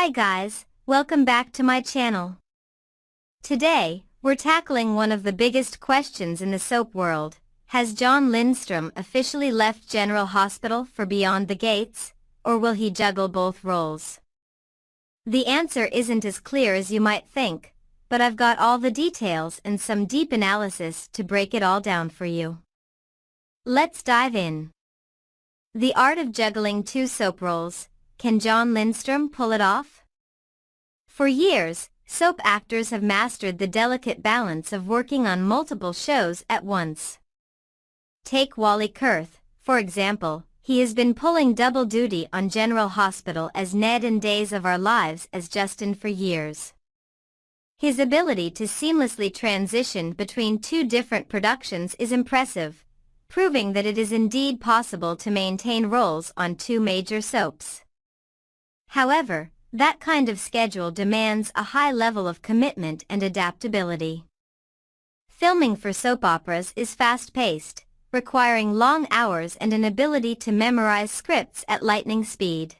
Hi guys, welcome back to my channel. Today, we're tackling one of the biggest questions in the soap world. Has Jon Lindstrom officially left General Hospital for Beyond the Gates, or will he juggle both roles? The answer isn't as clear as you might think, but I've got all the details and some deep analysis to break it all down for you. Let's dive in. The art of juggling two soap roles. Can Jon Lindstrom pull it off? For years, soap actors have mastered the delicate balance of working on multiple shows at once. Take Wally Kurth, for example. He has been pulling double duty on General Hospital as Ned in Days of Our Lives as Justin for years. His ability to seamlessly transition between two different productions is impressive, proving that it is indeed possible to maintain roles on two major soaps. However, that kind of schedule demands a high level of commitment and adaptability. Filming for soap operas is fast-paced, requiring long hours and an ability to memorize scripts at lightning speed.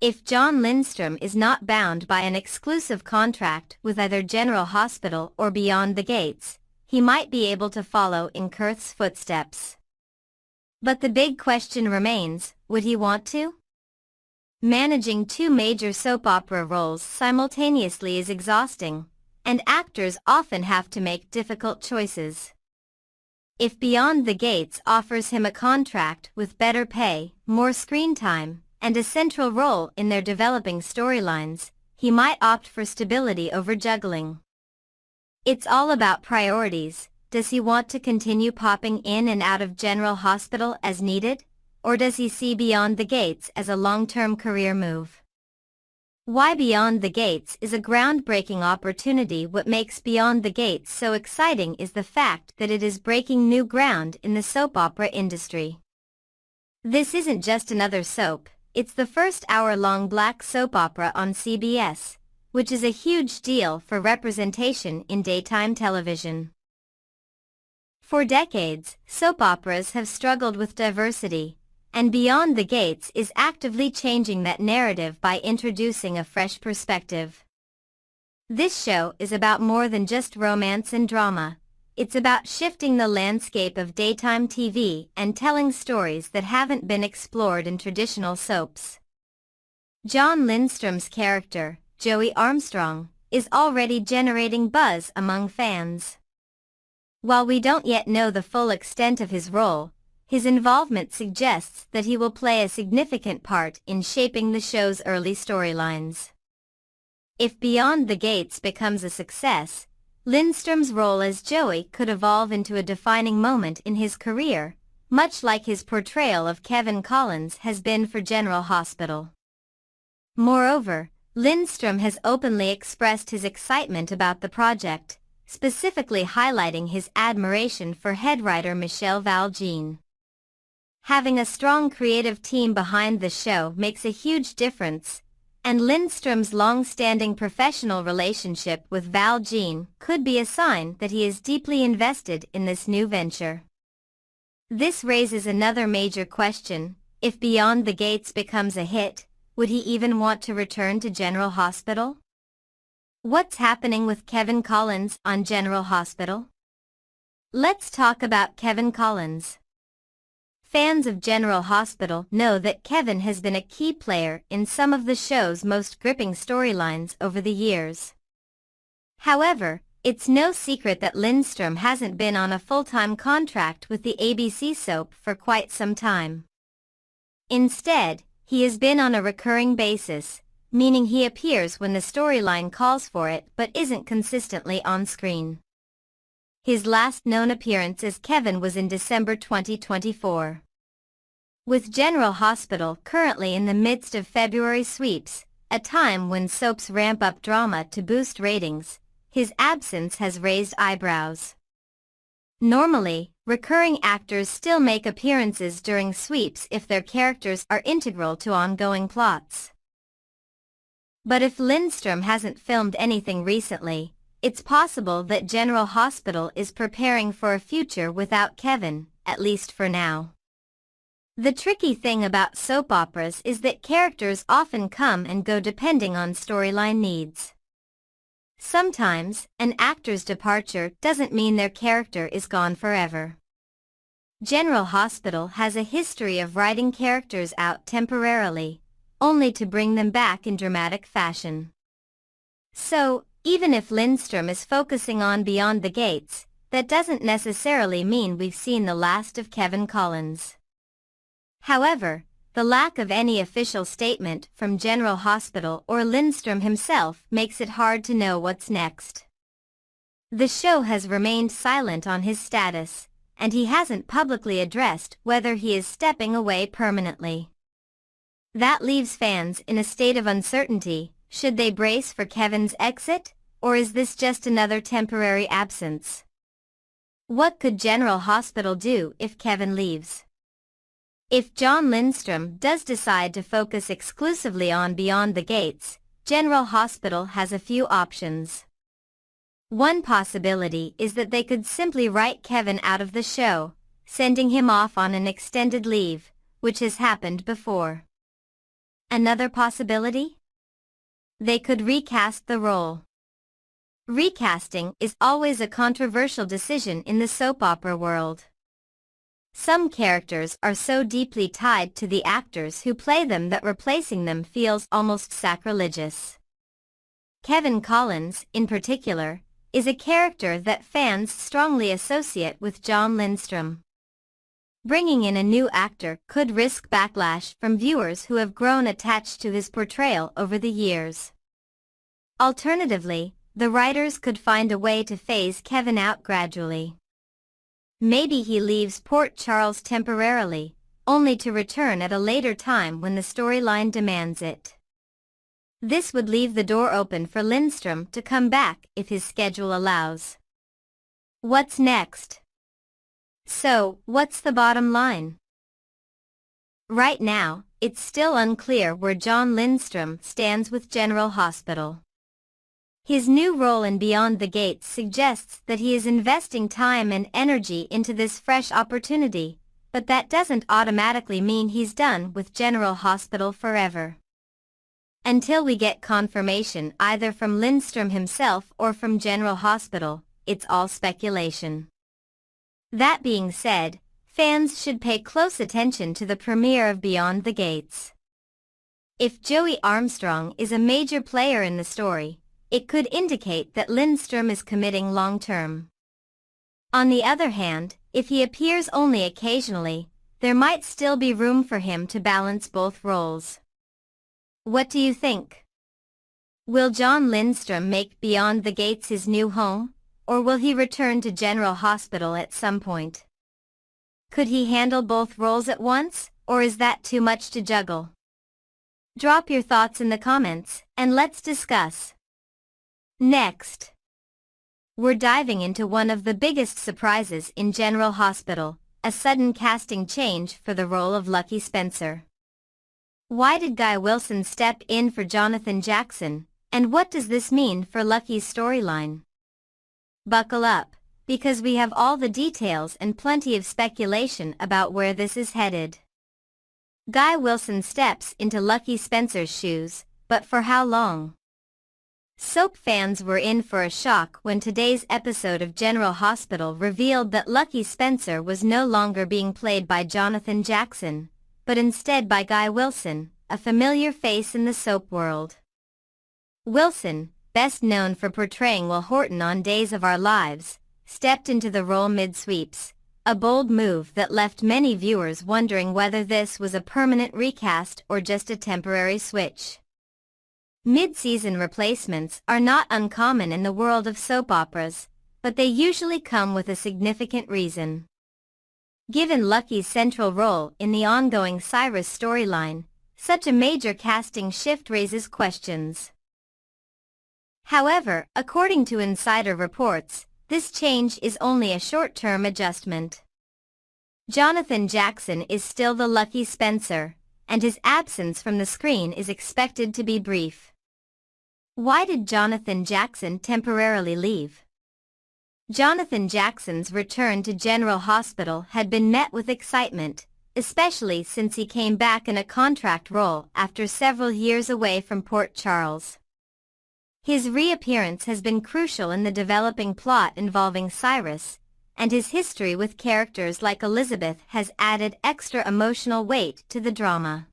If Jon Lindstrom is not bound by an exclusive contract with either General Hospital or Beyond the Gates, he might be able to follow in Kurth's footsteps. But the big question remains, would he want to? Managing two major soap opera roles simultaneously is exhausting, and actors often have to make difficult choices. If Beyond the Gates offers him a contract with better pay, more screen time, and a central role in their developing storylines, he might opt for stability over juggling. It's all about priorities. Does he want to continue popping in and out of General Hospital as needed? Or does he see Beyond the Gates as a long-term career move? Why Beyond the Gates is a groundbreaking opportunity. What makes Beyond the Gates so exciting is the fact that it is breaking new ground in the soap opera industry. This isn't just another soap, it's the first hour-long black soap opera on CBS, which is a huge deal for representation in daytime television. For decades, soap operas have struggled with diversity, and Beyond the Gates is actively changing that narrative by introducing a fresh perspective. This show is about more than just romance and drama. It's about shifting the landscape of daytime TV and telling stories that haven't been explored in traditional soaps. Jon Lindstrom's character, Joey Armstrong, is already generating buzz among fans. While we don't yet know the full extent of his role, his involvement suggests that he will play a significant part in shaping the show's early storylines. If Beyond the Gates becomes a success, Lindstrom's role as Joey could evolve into a defining moment in his career, much like his portrayal of Kevin Collins has been for General Hospital. Moreover, Lindstrom has openly expressed his excitement about the project, specifically highlighting his admiration for head writer Michelle Valjean. Having a strong creative team behind the show makes a huge difference, and Lindstrom's long-standing professional relationship with Valjean could be a sign that he is deeply invested in this new venture. This raises another major question: if Beyond the Gates becomes a hit, would he even want to return to General Hospital? What's happening with Kevin Collins on General Hospital? Let's talk about Kevin Collins. Fans of General Hospital know that Kevin has been a key player in some of the show's most gripping storylines over the years. However, it's no secret that Lindstrom hasn't been on a full-time contract with the ABC soap for quite some time. Instead, he has been on a recurring basis, meaning he appears when the storyline calls for it but isn't consistently on screen. His last known appearance as Kevin was in December 2024. With General Hospital currently in the midst of February sweeps, a time when soaps ramp up drama to boost ratings, his absence has raised eyebrows. Normally, recurring actors still make appearances during sweeps if their characters are integral to ongoing plots. But if Lindstrom hasn't filmed anything recently, it's possible that General Hospital is preparing for a future without Kevin, at least for now. The tricky thing about soap operas is that characters often come and go depending on storyline needs. Sometimes, an actor's departure doesn't mean their character is gone forever. General Hospital has a history of writing characters out temporarily, only to bring them back in dramatic fashion. So, even if Lindstrom is focusing on Beyond the Gates, that doesn't necessarily mean we've seen the last of Kelvin Collins. However, the lack of any official statement from General Hospital or Lindstrom himself makes it hard to know what's next. The show has remained silent on his status, and he hasn't publicly addressed whether he is stepping away permanently. That leaves fans in a state of uncertainty. Should they brace for Kevin's exit, or is this just another temporary absence? What could General Hospital do if Kelvin leaves? If Jon Lindstrom does decide to focus exclusively on Beyond the Gates, General Hospital has a few options. One possibility is that they could simply write Kelvin out of the show, sending him off on an extended leave, which has happened before. Another possibility? They could recast the role. Recasting is always a controversial decision in the soap opera world. Some characters are so deeply tied to the actors who play them that replacing them feels almost sacrilegious. Kelvin Collins, in particular, is a character that fans strongly associate with Jon Lindstrom. Bringing in a new actor could risk backlash from viewers who have grown attached to his portrayal over the years. Alternatively, the writers could find a way to phase Kelvin out gradually. Maybe he leaves Port Charles temporarily, only to return at a later time when the storyline demands it. This would leave the door open for Lindstrom to come back if his schedule allows. What's next? So, what's the bottom line? Right now, it's still unclear where Jon Lindstrom stands with General Hospital. His new role in Beyond the Gates suggests that he is investing time and energy into this fresh opportunity, but that doesn't automatically mean he's done with General Hospital forever. Until we get confirmation either from Lindstrom himself or from General Hospital, it's all speculation. That being said, fans should pay close attention to the premiere of Beyond the Gates. If Joey Armstrong is a major player in the story, it could indicate that Lindstrom is committing long-term. On the other hand, if he appears only occasionally, there might still be room for him to balance both roles. What do you think? Will Jon Lindstrom make Beyond the Gates his new home, or will he return to General Hospital at some point? Could he handle both roles at once, or is that too much to juggle? Drop your thoughts in the comments, and let's discuss. Next, we're diving into one of the biggest surprises in General Hospital, a sudden casting change for the role of Lucky Spencer. Why did Guy Wilson step in for Jonathan Jackson, and what does this mean for Lucky's storyline? Buckle up, because we have all the details and plenty of speculation about where this is headed. Guy Wilson steps into Lucky Spencer's shoes, but for how long? Soap fans were in for a shock when today's episode of General Hospital revealed that Lucky Spencer was no longer being played by Jonathan Jackson, but instead by Guy Wilson, a familiar face in the soap world. Wilson, best known for portraying Will Horton on Days of Our Lives, stepped into the role mid-sweeps, a bold move that left many viewers wondering whether this was a permanent recast or just a temporary switch. Mid-season replacements are not uncommon in the world of soap operas, but they usually come with a significant reason. Given Lucky's central role in the ongoing Cyrus storyline, such a major casting shift raises questions. However, according to insider reports, this change is only a short-term adjustment. Jonathan Jackson is still the Lucky Spencer, and his absence from the screen is expected to be brief. Why did Jonathan Jackson temporarily leave? Jonathan Jackson's return to General Hospital had been met with excitement, especially since he came back in a contract role after several years away from Port Charles. His reappearance has been crucial in the developing plot involving Cyrus, and his history with characters like Elizabeth has added extra emotional weight to the drama.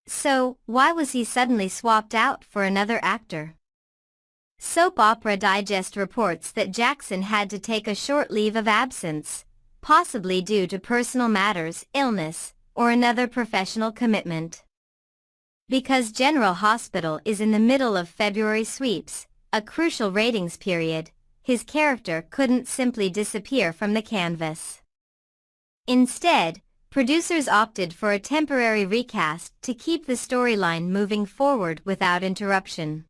So, why was he suddenly swapped out for another actor? Soap Opera Digest reports that Jackson had to take a short leave of absence, possibly due to personal matters, illness, or another professional commitment. Because General Hospital is in the middle of February sweeps, a crucial ratings period, his character couldn't simply disappear from the canvas. Instead, producers opted for a temporary recast to keep the storyline moving forward without interruption.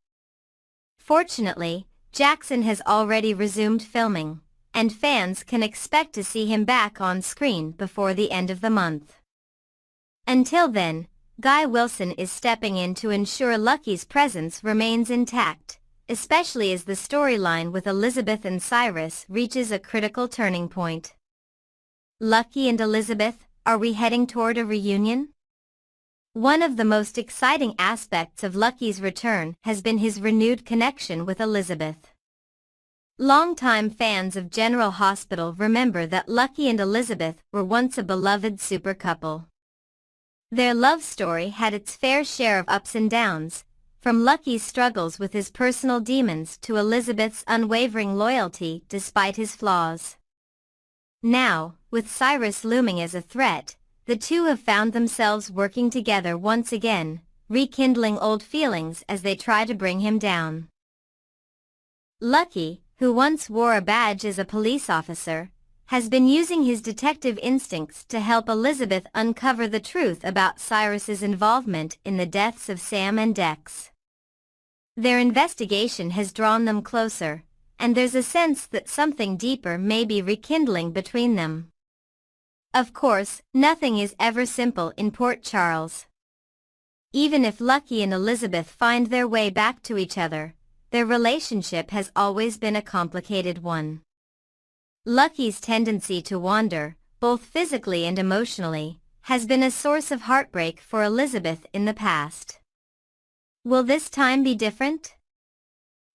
Fortunately, Jackson has already resumed filming, and fans can expect to see him back on screen before the end of the month. Until then, Guy Wilson is stepping in to ensure Lucky's presence remains intact, especially as the storyline with Elizabeth and Cyrus reaches a critical turning point. Lucky and Elizabeth, are we heading toward a reunion? One of the most exciting aspects of Lucky's return has been his renewed connection with Elizabeth. Longtime fans of General Hospital remember that Lucky and Elizabeth were once a beloved super couple. Their love story had its fair share of ups and downs, from Lucky's struggles with his personal demons to Elizabeth's unwavering loyalty despite his flaws. Now, with Cyrus looming as a threat, the two have found themselves working together once again, rekindling old feelings as they try to bring him down. Lucky, who once wore a badge as a police officer, has been using his detective instincts to help Elizabeth uncover the truth about Cyrus's involvement in the deaths of Sam and Dex. Their investigation has drawn them closer, and there's a sense that something deeper may be rekindling between them. Of course, nothing is ever simple in Port Charles. Even if Lucky and Elizabeth find their way back to each other, their relationship has always been a complicated one. Lucky's tendency to wander, both physically and emotionally, has been a source of heartbreak for Elizabeth in the past. Will this time be different?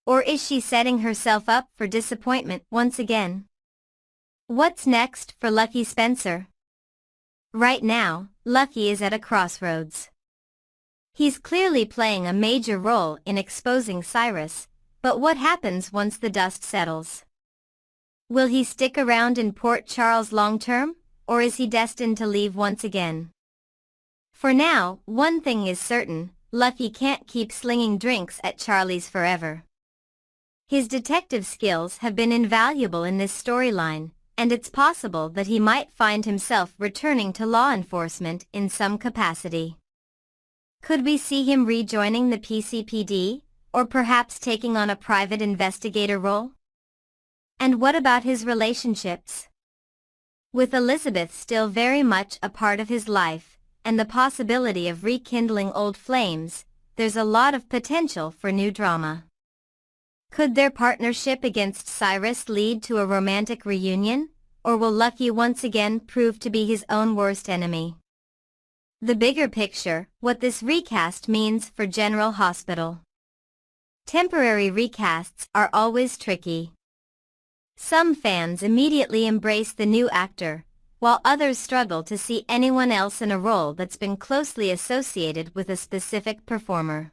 Or is she setting herself up for disappointment once again? What's next for Lucky Spencer? Right now, Lucky is at a crossroads. He's clearly playing a major role in exposing Cyrus, but what happens once the dust settles? Will he stick around in Port Charles long term, or is he destined to leave once again? For now, one thing is certain, Lucky can't keep slinging drinks at Charlie's forever. His detective skills have been invaluable in this storyline, and it's possible that he might find himself returning to law enforcement in some capacity. Could we see him rejoining the PCPD, or perhaps taking on a private investigator role? And what about his relationships? With Elizabeth still very much a part of his life, and the possibility of rekindling old flames, there's a lot of potential for new drama. Could their partnership against Cyrus lead to a romantic reunion, or will Lucky once again prove to be his own worst enemy? The bigger picture, what this recast means for General Hospital. Temporary recasts are always tricky. Some fans immediately embrace the new actor, while others struggle to see anyone else in a role that's been closely associated with a specific performer.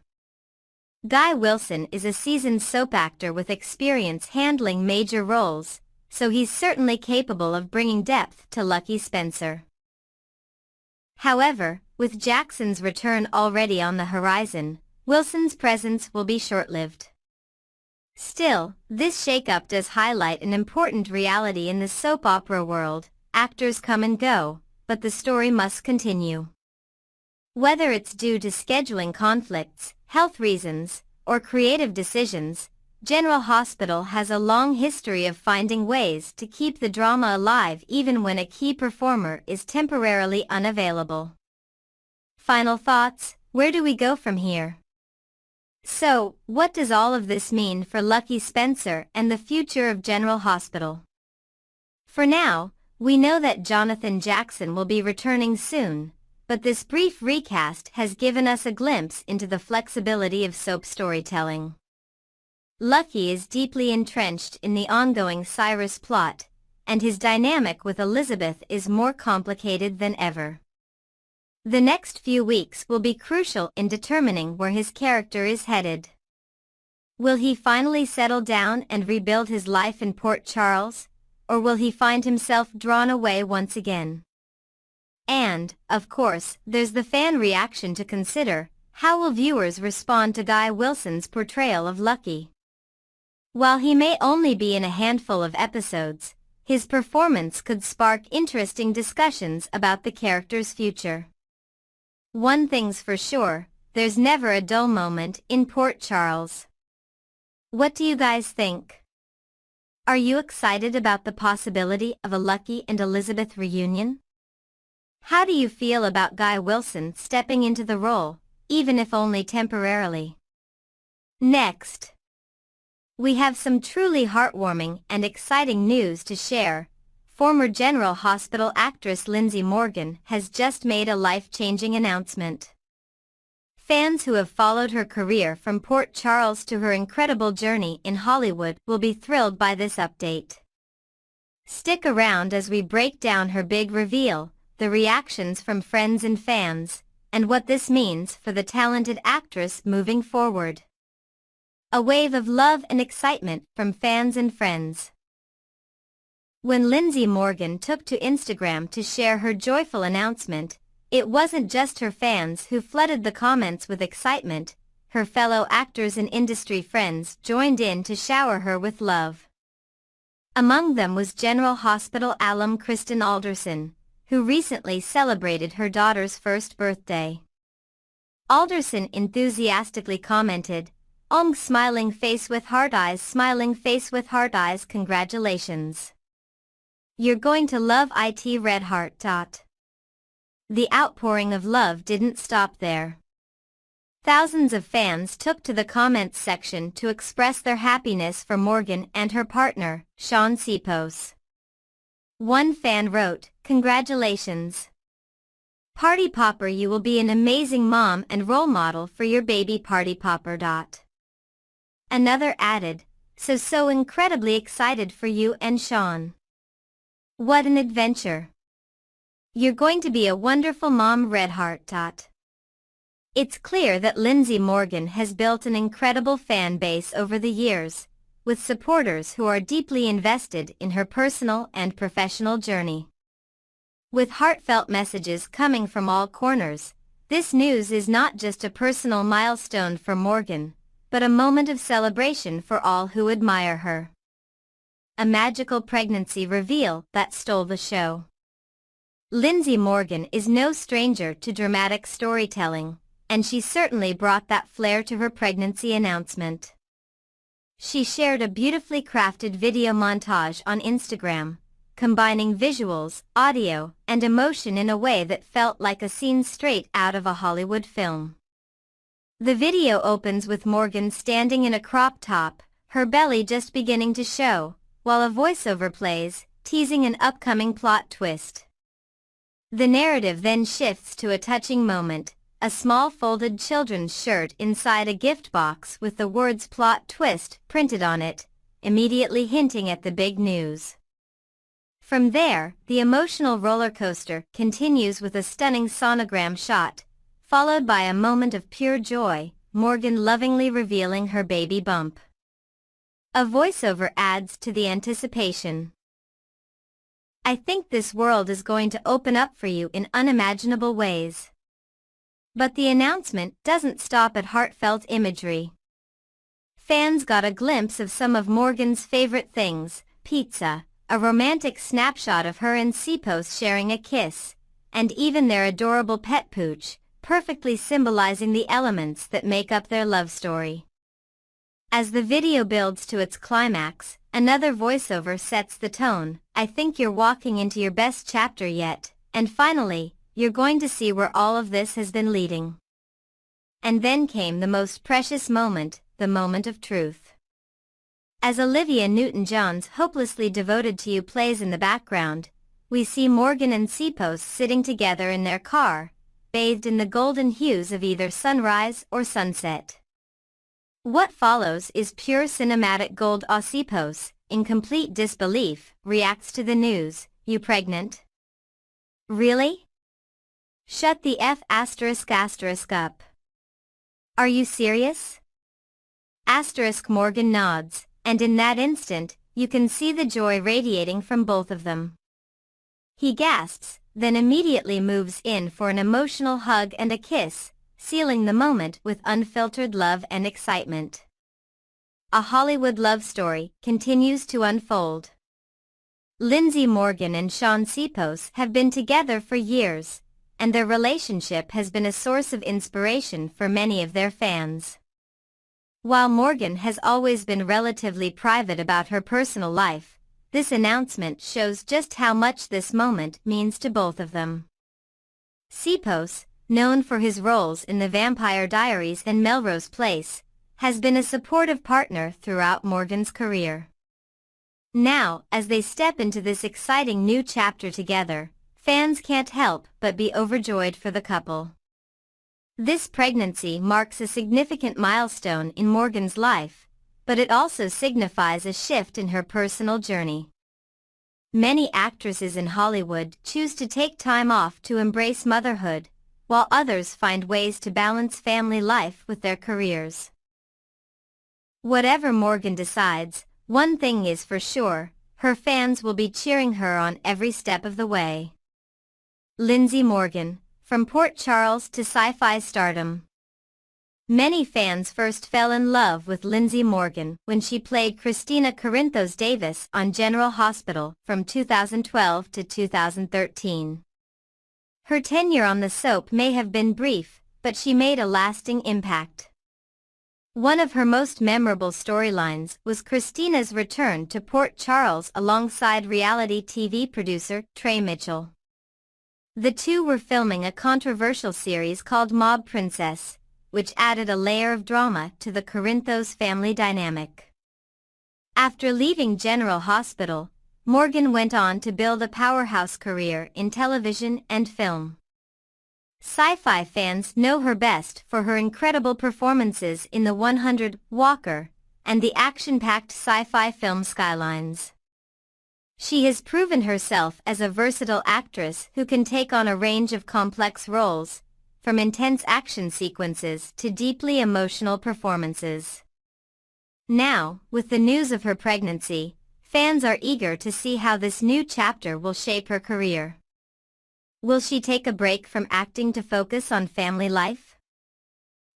Guy Wilson is a seasoned soap actor with experience handling major roles, so he's certainly capable of bringing depth to Lucky Spencer. However, with Jackson's return already on the horizon, Wilson's presence will be short-lived. Still, this shakeup does highlight an important reality in the soap opera world. Actors come and go, but the story must continue. Whether it's due to scheduling conflicts, health reasons, or creative decisions, General Hospital has a long history of finding ways to keep the drama alive even when a key performer is temporarily unavailable. Final thoughts, where do we go from here? So, what does all of this mean for Lucky Spencer and the future of General Hospital? For now, We know that Jonathan Jackson will be returning soon, but this brief recast has given us a glimpse into the flexibility of soap storytelling. Lucky is deeply entrenched in the ongoing Cyrus plot, and his dynamic with Elizabeth is more complicated than ever. The next few weeks will be crucial in determining where his character is headed. Will he finally settle down and rebuild his life in Port Charles, or will he find himself drawn away once again? And, of course, there's the fan reaction to consider. How will viewers respond to Guy Wilson's portrayal of Lucky? While he may only be in a handful of episodes, his performance could spark interesting discussions about the character's future. One thing's for sure, there's never a dull moment in Port Charles. What do you guys think? Are you excited about the possibility of a Lucky and Elizabeth reunion? How do you feel about Guy Wilson stepping into the role, even if only temporarily? Next, we have some truly heartwarming and exciting news to share. Former General Hospital actress Lindsay Morgan has just made a life-changing announcement. Fans who have followed her career from Port Charles to her incredible journey in Hollywood will be thrilled by this update. Stick around as we break down her big reveal, the reactions from friends and fans, and what this means for the talented actress moving forward. A wave of love and excitement from fans and friends. When Lindsay Morgan took to Instagram to share her joyful announcement, it wasn't just her fans who flooded the comments with excitement. Her fellow actors and industry friends joined in to shower her with love. Among them was General Hospital alum Kristen Alderson, who recently celebrated her daughter's first birthday. Alderson enthusiastically commented, smiling face with heart eyes, congratulations. You're going to love it, red heart. The outpouring of love didn't stop there. Thousands of fans took to the comments section to express their happiness for Morgan and her partner, Sean Sipos. One fan wrote, "Congratulations. Party Popper, you will be an amazing mom and role model for your baby Party Popper." Another added, so incredibly excited for you and Sean. What an adventure. You're going to be a wonderful mom, red heart. It's clear that Lindsay Morgan has built an incredible fan base over the years, with supporters who are deeply invested in her personal and professional journey. With heartfelt messages coming from all corners, this news is not just a personal milestone for Morgan, but a moment of celebration for all who admire her. A magical pregnancy reveal that stole the show. Lindsay Morgan is no stranger to dramatic storytelling, and she certainly brought that flair to her pregnancy announcement. She shared a beautifully crafted video montage on Instagram, combining visuals, audio, and emotion in a way that felt like a scene straight out of a Hollywood film. The video opens with Morgan standing in a crop top, her belly just beginning to show, while a voiceover plays, teasing an upcoming plot twist. The narrative then shifts to a touching moment, a small folded children's shirt inside a gift box with the words "plot twist" printed on it, immediately hinting at the big news. From there, the emotional roller coaster continues with a stunning sonogram shot, followed by a moment of pure joy, Morgan lovingly revealing her baby bump. A voiceover adds to the anticipation. I think this world is going to open up for you in unimaginable ways. But the announcement doesn't stop at heartfelt imagery. Fans got a glimpse of some of Morgan's favorite things, pizza, a romantic snapshot of her and Sipos sharing a kiss, and even their adorable pet pooch, perfectly symbolizing the elements that make up their love story. As the video builds to its climax, another voiceover sets the tone. I think you're walking into your best chapter yet, and finally, you're going to see where all of this has been leading. And then came the most precious moment, the moment of truth. As Olivia Newton-John's Hopelessly Devoted to You plays in the background, we see Morgan and Sipos sitting together in their car, bathed in the golden hues of either sunrise or sunset. What follows is pure cinematic gold. Sipos, in complete disbelief, reacts to the news, "You pregnant? Really? Shut the F*** up. Are you serious?" Morgan nods, and in that instant, you can see the joy radiating from both of them. He gasps, then immediately moves in for an emotional hug and a kiss, sealing the moment with unfiltered love and excitement. A Hollywood love story continues to unfold. Lindsay Morgan and Jon Sipos have been together for years, and their relationship has been a source of inspiration for many of their fans. While Morgan has always been relatively private about her personal life, this announcement shows just how much this moment means to both of them. Sipos, known for his roles in The Vampire Diaries and Melrose Place, has been a supportive partner throughout Morgan's career. Now, as they step into this exciting new chapter together, fans can't help but be overjoyed for the couple. This pregnancy marks a significant milestone in Morgan's life, but it also signifies a shift in her personal journey. Many actresses in Hollywood choose to take time off to embrace motherhood, while others find ways to balance family life with their careers. Whatever Morgan decides, one thing is for sure, her fans will be cheering her on every step of the way. Lindsay Morgan, from Port Charles to sci-fi stardom. Many fans first fell in love with Lindsay Morgan when she played Christina Corinthos Davis on General Hospital from 2012 to 2013. Her tenure on the soap may have been brief, but she made a lasting impact. One of her most memorable storylines was Christina's return to Port Charles alongside reality TV producer Trey Mitchell. The two were filming a controversial series called Mob Princess, which added a layer of drama to the Corinthos family dynamic. After leaving General Hospital, Morgan went on to build a powerhouse career in television and film. Sci-fi fans know her best for her incredible performances in The 100, Walker, and the action-packed sci-fi film Skylines. She has proven herself as a versatile actress who can take on a range of complex roles, from intense action sequences to deeply emotional performances. Now, with the news of her pregnancy, fans are eager to see how this new chapter will shape her career. Will she take a break from acting to focus on family life?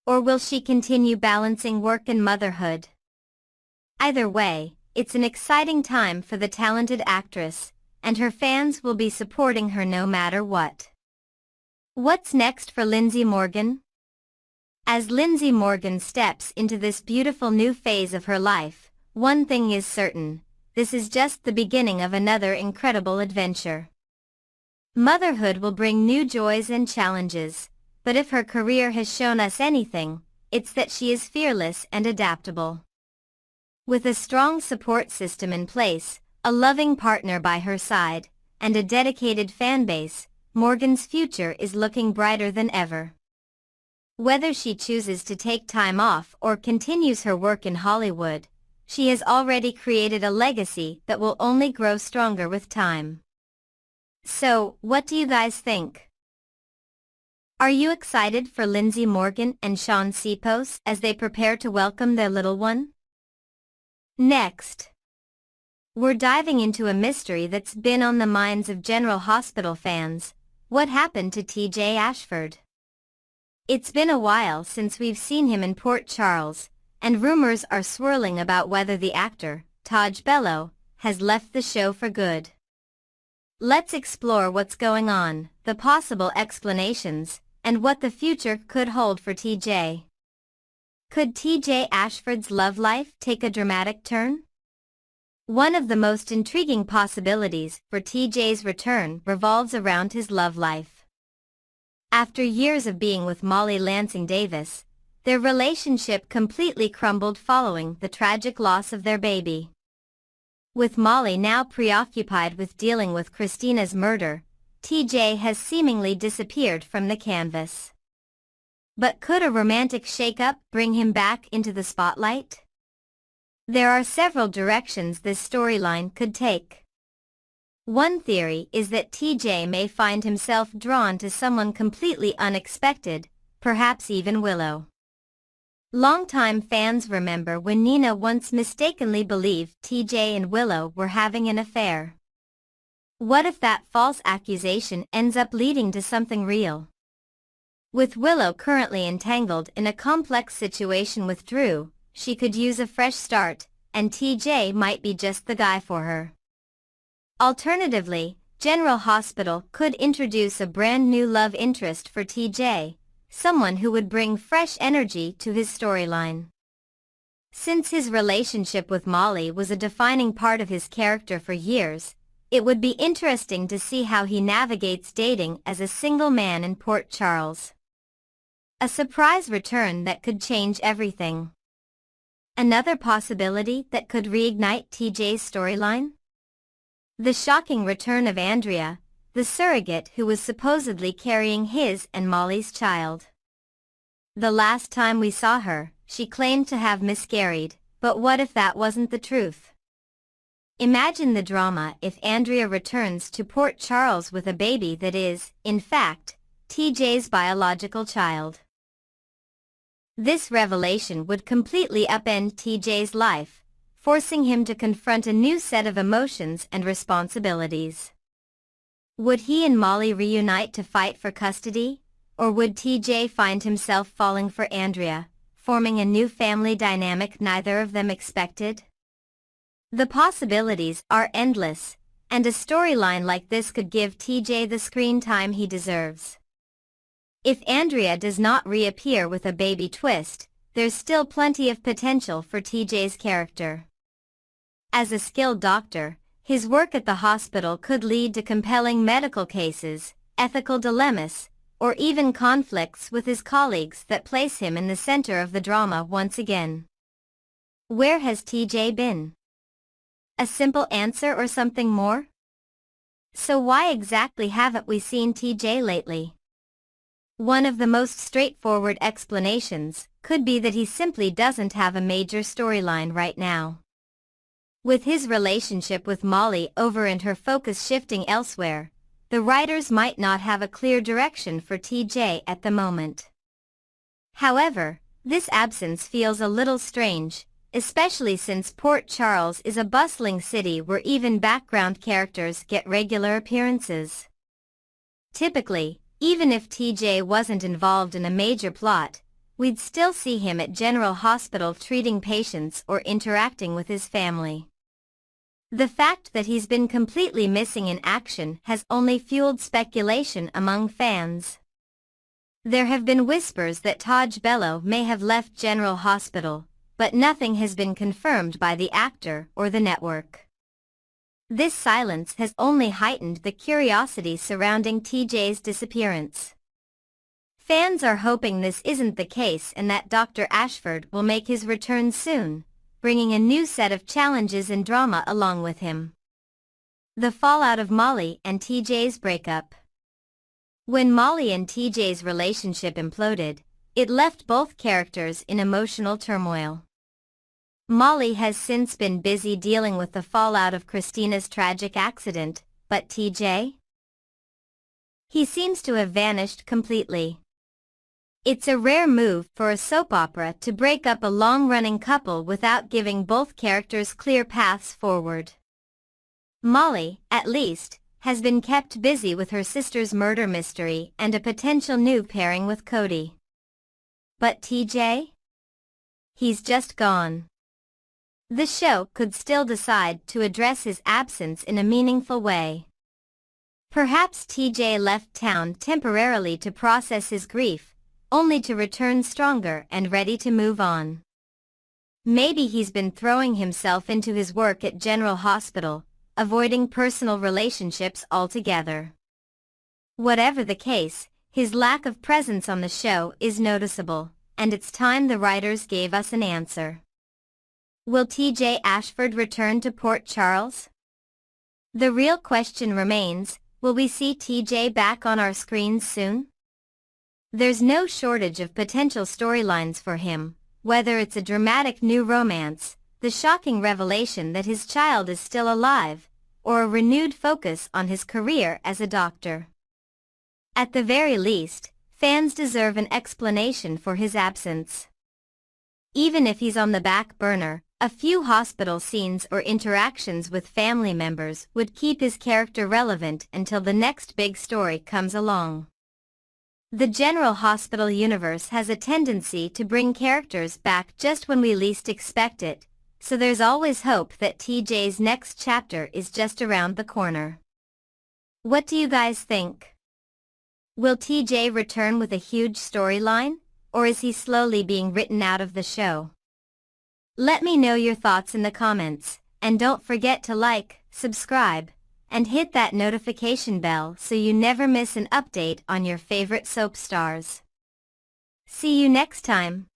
Or will she continue balancing work and motherhood? Either way, it's an exciting time for the talented actress, and her fans will be supporting her no matter what. What's next for Lindsay Morgan? As Lindsay Morgan steps into this beautiful new phase of her life, one thing is certain: this is just the beginning of another incredible adventure. Motherhood will bring new joys and challenges, but if her career has shown us anything, it's that she is fearless and adaptable. With a strong support system in place, a loving partner by her side, and a dedicated fan base, Morgan's future is looking brighter than ever. Whether she chooses to take time off or continues her work in Hollywood, she has already created a legacy that will only grow stronger with time. So, what do you guys think? Are you excited for Lindsay Morgan and Jon Sipos as they prepare to welcome their little one? Next, we're diving into a mystery that's been on the minds of General Hospital fans. What happened to TJ Ashford? It's been a while since we've seen him in Port Charles, and rumors are swirling about whether the actor, Taj Bello, has left the show for good. Let's explore what's going on, the possible explanations, and what the future could hold for TJ. Could TJ Ashford's love life take a dramatic turn? One of the most intriguing possibilities for TJ's return revolves around his love life. After years of being with Molly Lansing Davis, their relationship completely crumbled following the tragic loss of their baby. With Molly now preoccupied with dealing with Christina's murder, TJ has seemingly disappeared from the canvas. But could a romantic shakeup bring him back into the spotlight? There are several directions this storyline could take. One theory is that TJ may find himself drawn to someone completely unexpected, perhaps even Willow. Longtime fans remember when Nina once mistakenly believed TJ and Willow were having an affair. What if that false accusation ends up leading to something real? With Willow currently entangled in a complex situation with Drew, she could use a fresh start, and TJ might be just the guy for her. Alternatively, General Hospital could introduce a brand new love interest for TJ, someone who would bring fresh energy to his storyline. Since his relationship with Molly was a defining part of his character for years, it would be interesting to see how he navigates dating as a single man in Port Charles. A surprise return that could change everything. Another possibility that could reignite TJ's storyline? The shocking return of Andrea, the surrogate who was supposedly carrying his and Molly's child. The last time we saw her, she claimed to have miscarried, but what if that wasn't the truth? Imagine the drama if Andrea returns to Port Charles with a baby that is, in fact, TJ's biological child. This revelation would completely upend TJ's life, forcing him to confront a new set of emotions and responsibilities. Would he and Molly reunite to fight for custody, or would TJ find himself falling for Andrea, forming a new family dynamic neither of them expected? The possibilities are endless, and a storyline like this could give TJ the screen time he deserves. If Andrea does not reappear with a baby twist, there's still plenty of potential for TJ's character. As a skilled doctor, his work at the hospital could lead to compelling medical cases, ethical dilemmas, or even conflicts with his colleagues that place him in the center of the drama once again. Where has TJ been? A simple answer or something more? So why exactly haven't we seen TJ lately? One of the most straightforward explanations could be that he simply doesn't have a major storyline right now. With his relationship with Molly over and her focus shifting elsewhere, the writers might not have a clear direction for TJ at the moment. However, this absence feels a little strange, especially since Port Charles is a bustling city where even background characters get regular appearances. Typically, even if TJ wasn't involved in a major plot, we'd still see him at General Hospital treating patients or interacting with his family. The fact that he's been completely missing in action has only fueled speculation among fans. There have been whispers that Taj Bello may have left General Hospital, but nothing has been confirmed by the actor or the network. This silence has only heightened the curiosity surrounding TJ's disappearance. Fans are hoping this isn't the case and that Dr. Ashford will make his return soon, bringing a new set of challenges and drama along with him. The fallout of Molly and TJ's breakup. When Molly and TJ's relationship imploded, it left both characters in emotional turmoil. Molly has since been busy dealing with the fallout of Christina's tragic accident, but TJ? He seems to have vanished completely. It's a rare move for a soap opera to break up a long-running couple without giving both characters clear paths forward. Molly, at least, has been kept busy with her sister's murder mystery and a potential new pairing with Cody. But TJ? He's just gone. The show could still decide to address his absence in a meaningful way. Perhaps TJ left town temporarily to process his grief, only to return stronger and ready to move on. Maybe he's been throwing himself into his work at General Hospital, avoiding personal relationships altogether. Whatever the case, his lack of presence on the show is noticeable, and it's time the writers gave us an answer. Will TJ Ashford return to Port Charles? The real question remains, will we see TJ back on our screens soon? There's no shortage of potential storylines for him, whether it's a dramatic new romance, the shocking revelation that his child is still alive, or a renewed focus on his career as a doctor. At the very least, fans deserve an explanation for his absence. Even if he's on the back burner, a few hospital scenes or interactions with family members would keep his character relevant until the next big story comes along. The General Hospital universe has a tendency to bring characters back just when we least expect it, so there's always hope that TJ's next chapter is just around the corner. What do you guys think? Will TJ return with a huge storyline, or is he slowly being written out of the show? Let me know your thoughts in the comments, and don't forget to like, subscribe, and hit that notification bell so you never miss an update on your favorite soap stars. See you next time.